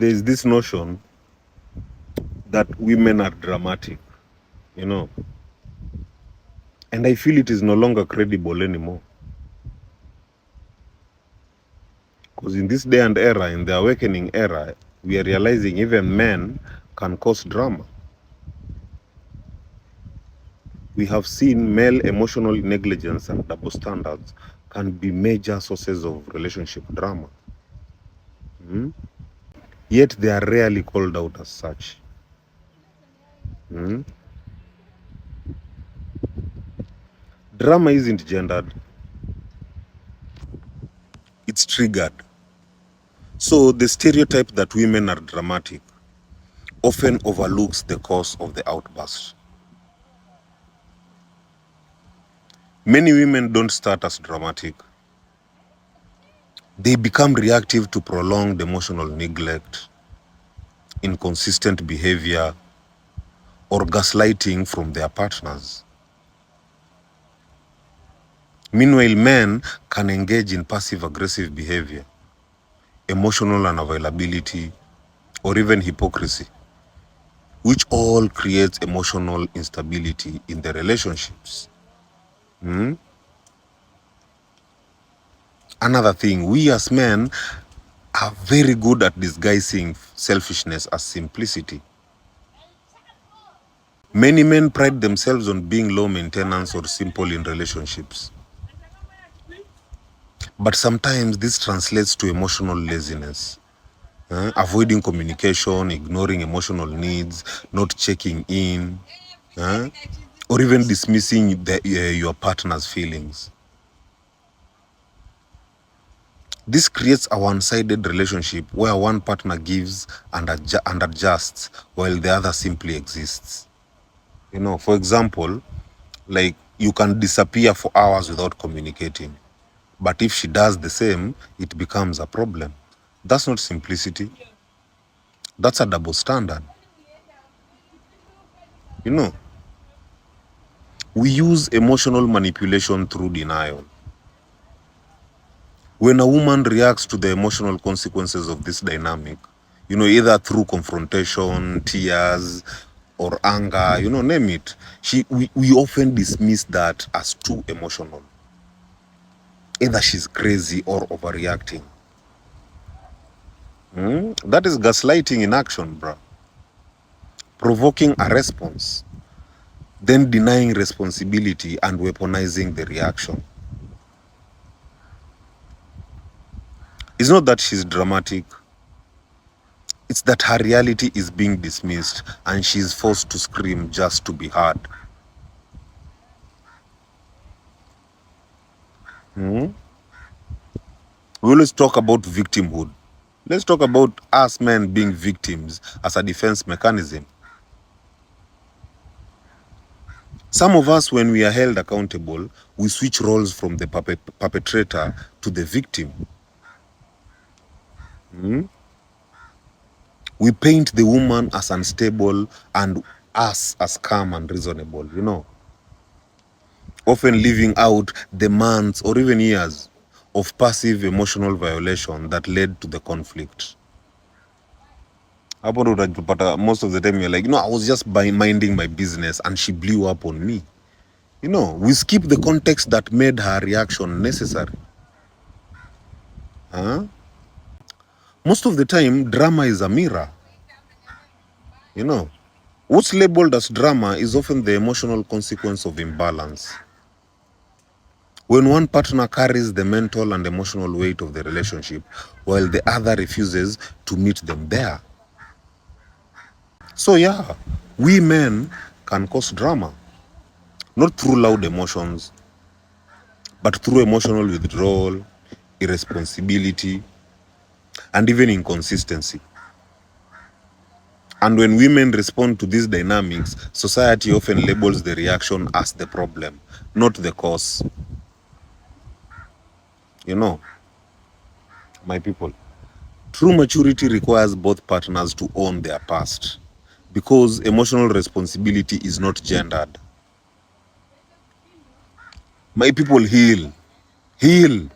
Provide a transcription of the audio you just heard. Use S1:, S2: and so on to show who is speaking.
S1: there is this notion that women are dramatic, you know, and I feel it is no longer credible anymore. Because in this day and era, in the awakening era, we are realizing even men can cause drama. We have seen male emotional negligence and double standards can be major sources of relationship drama. Yet they are rarely called out as such. Drama isn't gendered, it's triggered. So the stereotype that women are dramatic often overlooks the cause of the outburst. Many women don't start as dramatic. They become reactive to prolonged emotional neglect, inconsistent behavior, or gaslighting from their partners. Meanwhile, men can engage in passive-aggressive behavior, emotional unavailability, or even hypocrisy, which all creates emotional instability in the relationships. Another thing, we as men are very good at disguising selfishness as simplicity. Many men pride themselves on being low maintenance or simple in relationships. But sometimes this translates to emotional laziness. Avoiding communication, ignoring emotional needs, not checking in, or even dismissing your partner's feelings. This creates a one-sided relationship where one partner gives and adjusts while the other simply exists. You know, for example, like you can disappear for hours without communicating. But if she does the same, it becomes a problem. That's not simplicity. That's a double standard. You know, we use emotional manipulation through denial. When a woman reacts to the emotional consequences of this dynamic, you know, either through confrontation, tears, or anger, you know, name it, we often dismiss that as too emotional. Either she's crazy or overreacting. That is gaslighting in action, bro. Provoking a response, then denying responsibility and weaponizing the reaction. It's not that she's dramatic. It's that her reality is being dismissed and she's forced to scream just to be heard. We always talk about victimhood. Let's talk about us men being victims as a defense mechanism. Some of us, when we are held accountable, we switch roles from the perpetrator to the victim. We paint the woman as unstable and us as calm and reasonable, you know. Often leaving out the months or even years of passive emotional violation that led to the conflict. Most of the time you're like, you know, I was just minding my business and she blew up on me. You know, we skip the context that made her reaction necessary. Most of the time, drama is a mirror. You know, what's labeled as drama is often the emotional consequence of imbalance. When one partner carries the mental and emotional weight of the relationship, while the other refuses to meet them there. So yeah, we men can cause drama, not through loud emotions, but through emotional withdrawal, irresponsibility, and even inconsistency. And when women respond to these dynamics, society often labels the reaction as the problem, not the cause. You know, my people, true maturity requires both partners to own their past, because emotional responsibility is not gendered. My people, heal. Heal.